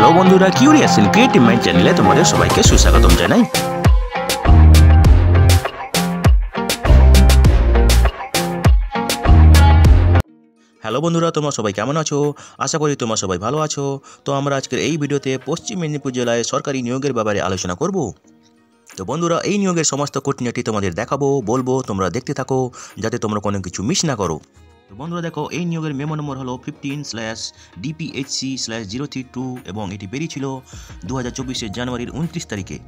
Hello বন্ধুরা, curious in creative mind চ্যানেলে তোমাদের সবাইকে সুস্বাগতম জানাই। হ্যালো বন্ধুরা, তোমরা সবাই কেমন আছো? আশা করি তোমরা সবাই ভালো আছো। তো আমরা আজকের এই ভিডিওতে পশ্চিম মেদিনীপুর জেলায় সরকারি নিয়োগের ব্যাপারে আলোচনা করব। তো বন্ধুরা, এই নিয়োগের সমস্ত খুঁটিনাটি তোমাদের দেখাবো, বলবো, তোমরা দেখতে থাকো যাতে তোমরা কোনো কিছু মিস না করো। তো বন্ধুরা দেখো, এই নিয়োগের মেমো নম্বর হলো 15/DPHC/032 এবং এটি বেরিয়েছিল 2024 জানুয়ারির 29 তারিখে।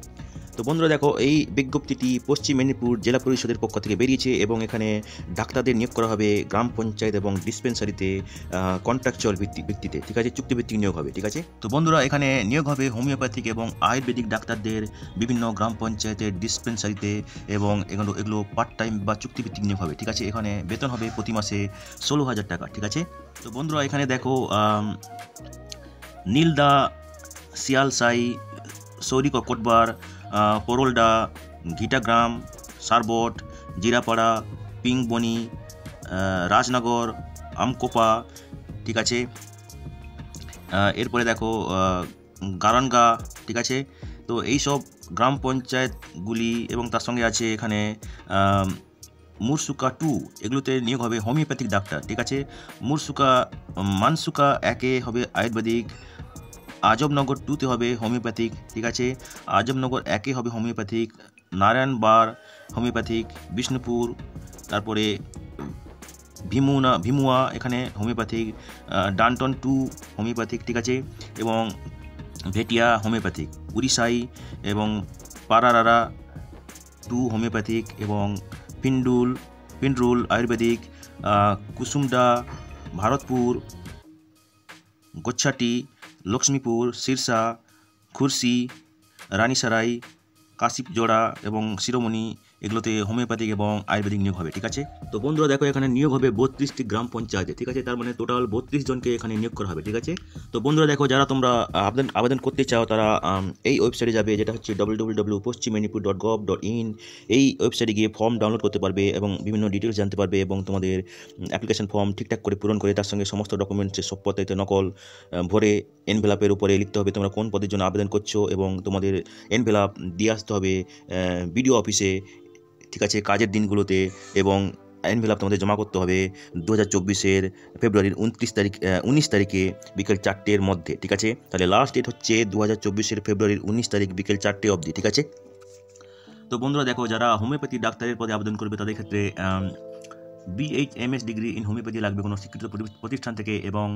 তো বন্ধুরা দেখো, এই বিজ্ঞপ্তিটি পশ্চিম মেদিনীপুর জেলা পরিষদের পক্ষ থেকে বেরিয়েছে এবং এখানে ডাক্তারদের নিয়োগ করা হবে গ্রাম পঞ্চায়েত এবং ডিসপেন্সারিতে কন্ট্রাকচুয়াল ভিত্তিতে, ঠিক আছে, চুক্তিভিত্তিক নিয়োগ হবে, ঠিক আছে। তো বন্ধুরা, এখানে নিয়োগ হবে হোমিওপ্যাথিক এবং আয়ুর্বেদিক ডাক্তারদের বিভিন্ন গ্রাম পঞ্চায়েতের ডিসপেন্সারিতে এবং এগুলো পার্ট টাইম বা চুক্তিভিত্তিক নিয়োগ হবে, ঠিক আছে। এখানে বেতন হবে প্রতি মাসে 16,000 টাকা, ঠিক আছে। তো বন্ধুরা, এখানে দেখো নীলদা, শিয়ালসাই, সৌরি ককটবার, পরোলডা, ঘিটাগ্রাম, সারবট, জিরাপাড়া, পিংবনি, রাজনগর, আমকোপা, ঠিক আছে। এরপরে দেখো গারানগা, ঠিক আছে। তো এইসব গ্রাম পঞ্চায়েতগুলি এবং তার সঙ্গে আছে এখানে মুরসুকা 2, এগুলোতে নিয়োগ হবে হোমিওপ্যাথিক ডাক্তার, ঠিক আছে। মানসুকা 1-এ হবে আয়ুর্বেদিক, আজবনগর 2-তে হবে হোমিওপ্যাথিক, ঠিক আছে। আজবনগর 1-এ হবে হোমিওপ্যাথিক, নারায়ণবার হোমিওপ্যাথিক, বিষ্ণুপুর, তারপরে ভীমুয়া এখানে হোমিওপ্যাথিক, ডানটন 2 হোমিওপ্যাথিক, ঠিক আছে, এবং ভেটিয়া হোমিওপ্যাথিক, উড়িষ্যাই এবং পারারারা 2 হোমিওপ্যাথিক এবং পিন্ডরুল আয়ুর্বেদিক, কুসুমডা, ভারতপুর, গোচ্ছাটি, লক্ষ্মীপুর, সিরসা, খুরসি, রানীসারাই, কাশিপজোড়া এবং শিরোমণি, এগুলোতে হোমিওপ্যাথিক এবং আয়ুর্বেদিক নিয়োগ হবে, ঠিক আছে। তো বন্ধুরা দেখো, এখানে নিয়োগ হবে 32টি গ্রাম পঞ্চায়েতে, ঠিক আছে। তার মানে টোটাল 32 জনকে এখানে নিয়োগ করা হবে, ঠিক আছে। তো বন্ধুরা দেখো, যারা তোমরা আবেদন করতে চাও তারা এই ওয়েবসাইটে যাবে, যেটা হচ্ছে www.poschimmanipur.gov.in। এই ওয়েবসাইটে গিয়ে ফর্ম ডাউনলোড করতে পারবে এবং বিভিন্ন ডিটেলস জানতে পারবে এবং তোমাদের অ্যাপ্লিকেশন ফর্ম ঠিকঠাক করে পূরণ করে তার সঙ্গে সমস্ত ডকুমেন্টসের সব পত্রিতে নকল ভরে এনভেলাপের উপরে লিখতে হবে তোমরা কোন পদের জন্য আবেদন করছো এবং তোমাদের এনভেলাপ দিয়ে আসতে হবে বিডিও অফিসে, ঠিক আছে, কাজের দিনগুলোতে, এবং এনভেলাপ তোমাদের জমা করতে হবে 2024 ফেব্রুয়ারির 19 তারিখে বিকেল 4টের মধ্যে, ঠিক আছে। তাহলে লাস্ট ডেট হচ্ছে 2024 ফেব্রুয়ারির 19 তারিখ বিকেল 4টে অবধি, ঠিক আছে। তো বন্ধুরা দেখো, যারা হোমিওপ্যাথি ডাক্তারের পদে আবেদন করবে তাদের ক্ষেত্রে BHMS ডিগ্রি ইন হোমিওপ্যাথি লাগবে কোনো স্বীকৃত প্রতিষ্ঠান থেকে, এবং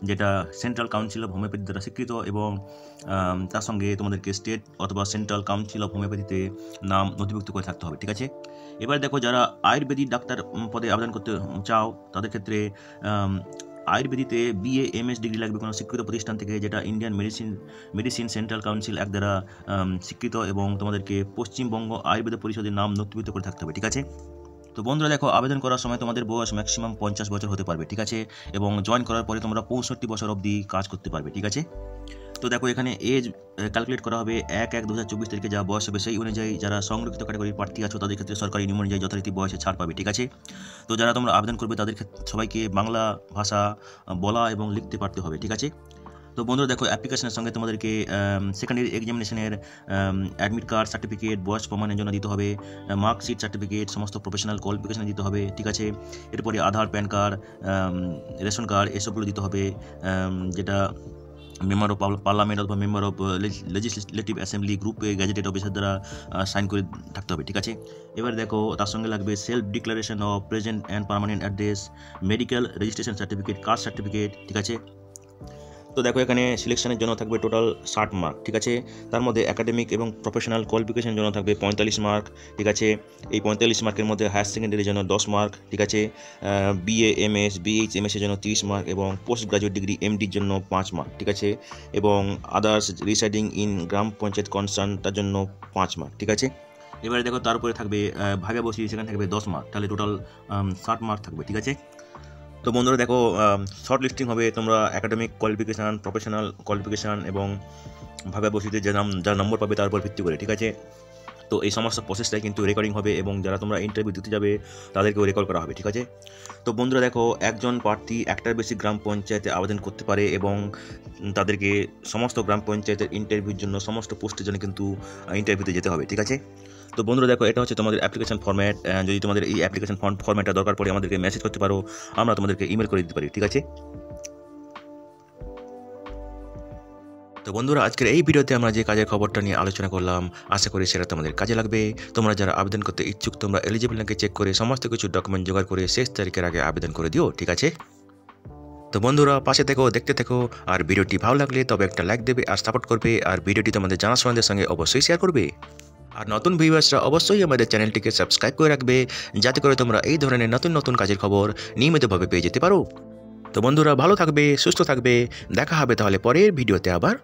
যেটা সেন্ট্রাল কাউন্সিল অফ হোমিওপ্যাথি দ্বারা স্বীকৃত, এবং তার সঙ্গে তোমাদেরকে স্টেট অথবা সেন্ট্রাল কাউন্সিল অফ হোমিওপ্যাথিতে নাম নথিভুক্ত করে থাকতে হবে, ঠিক আছে। এবার দেখো, যারা আয়ুর্বেদিক ডাক্তার পদে আবেদন করতে চাও তাদের ক্ষেত্রে আয়ুর্বেদিতে BAMS ডিগ্রি লাগবে কোনো স্বীকৃত প্রতিষ্ঠান থেকে, যেটা Indian medicine central council act দ্বারা স্বীকৃত, এবং তোমাদেরকে পশ্চিমবঙ্গ আয়ুর্বেদ পরিষদের নাম নথিভুক্ত করে থাকতে হবে, ঠিক আছে। তো বন্ধুরা দেখো, আবেদন করার সময় তোমাদের বয়স ম্যাক্সিমাম 50 বছর হতে পারবে, ঠিক আছে, এবং জয়েন করার পরে তোমরা 65 বছর অবধি কাজ করতে পারবে, ঠিক আছে। তো দেখো, এখানে এজ ক্যালকুলেট করা হবে 1/1/2024 তারিখে যা বয়স হবে সেই অনুযায়ী যারা সংরক্ষিত ক্যাটাগরির প্রার্থী আছো তাদের ক্ষেত্রে সরকারি নিয়ম অনুযায়ী যথারীতি বয়সে ছাড় পাবে, ঠিক আছে। তো যারা তোমরা আবেদন করবে তাদের সবাইকে বাংলা ভাষা বলা এবং লিখতে পারতে হবে, ঠিক আছে। তো বন্ধুরা দেখো, অ্যাপ্লিকেশনের সঙ্গে তোমাদেরকে সেকেন্ডারি এক্সামিনেশনের অ্যাডমিট কার্ড, সার্টিফিকেট, বয়স প্রমাণের জন্য দিতে হবে, মার্কশিট, সার্টিফিকেট, সমস্ত প্রফেশনাল কোয়ালিফিকেশন দিতে হবে, ঠিক আছে। এরপরে আধার, প্যান কার্ড, রেশন কার্ড, এসবগুলো দিতে হবে, যেটা মেম্বার অফ পার্লামেন্ট অথবা মেম্বার অফ লেজিসলেটিভ অ্যাসেম্বলি গ্রুপে গ্যাজেটেড অফিসার দ্বারা সাইন করে থাকতে হবে, ঠিক আছে। এবার দেখো, তার সঙ্গে লাগবে self declaration of present and permanent address, medical registration certificate, caste certificate, ঠিক আছে। তো দেখো, এখানে সিলেকশনের জন্য থাকবে টোটাল 60 মার্ক, ঠিক আছে। তার মধ্যে একাডেমিক এবং প্রফেশনাল কোয়ালিফিকেশনের জন্য থাকবে 45 মার্ক, ঠিক আছে। এই 45 মার্কের মধ্যে হায়ার সেকেন্ডারির জন্য 10 মার্ক, ঠিক আছে। BAMS, BHMS এর জন্য 30 মার্ক এবং পোস্ট গ্রাজুয়েট ডিগ্রি MDর জন্য 5 মার্ক, ঠিক আছে, এবং others residing in gram panchayat concern তার জন্য 5 মার্ক, ঠিক আছে। এবারে দেখো, তারপরে থাকবে ভাগে বসি, সেখানে থাকবে 10 মার্ক, তাহলে টোটাল 60 মার্ক থাকবে, ঠিক আছে। তো বন্ধুরা দেখো, শর্ট লিস্টিং হবে, তোমরা একাডেমিক কোয়ালিফিকেশান, প্রফেশনাল কোয়ালিফিকেশান এবং ভাবে বসিতে যা নম্বর পাবে তার উপর ভিত্তি করে, ঠিক আছে। তো এই সমস্ত প্রসেসটাই কিন্তু রেকর্ডিং হবে এবং যারা তোমরা ইন্টারভিউ দিতে যাবে তাদেরকেও রেকর্ড করা হবে, ঠিক আছে। তো বন্ধুরা দেখো, একজন প্রার্থী একটার বেশি গ্রাম পঞ্চায়েতে আবেদন করতে পারে এবং তাদেরকে সমস্ত গ্রাম পঞ্চায়েতের ইন্টারভিউর জন্য সমস্ত পোস্টের জন্য কিন্তু ইন্টারভিউতে যেতে হবে, ঠিক আছে। তো বন্ধুরা দেখো, এটা হচ্ছে তোমাদের অ্যাপ্লিকেশন ফরম্যাট। যদি তোমাদের এই অ্যাপ্লিকেশন ফরম্যাটটা দরকার পড়ে আমাদেরকে মেসেজ করতে পারো, আমরা তোমাদেরকে ইমেল করে দিতে পারি, ঠিক আছে। তো বন্ধুরা, আজকের এই ভিডিওতে আমরা যে কাজের খবরটা নিয়ে আলোচনা করলাম, আশা করি সেটা তোমাদের কাজে লাগবে। তোমরা যারা আবেদন করতে ইচ্ছুক, তোমরা এলিজিবল নাকি চেক করে সমস্ত কিছু ডকুমেন্ট জোগাড় করে শেষ তারিখের আগে আবেদন করে দিও, ঠিক আছে। তো বন্ধুরা, পাশে থেকো, দেখতে থেকো, আর ভিডিওটি ভালো লাগলে তবে একটা লাইক দেবে আর সাপোর্ট করবে, আর ভিডিওটি তোমাদের জানাশোনাদের সঙ্গে অবশ্যই শেয়ার করবে। আর নতুন ভিউয়ার্সরা অবশ্যই আমাদের চ্যানেলটিকে সাবস্ক্রাইব করে রাখবে, যাতে করে তোমরা এই ধরনের নতুন নতুন কাজের খবর নিয়মিতভাবে পেয়ে যেতে পারো। তো বন্ধুরা, ভালো থাকবে, সুস্থ থাকবে, দেখা হবে তাহলে পরের ভিডিওতে আবার।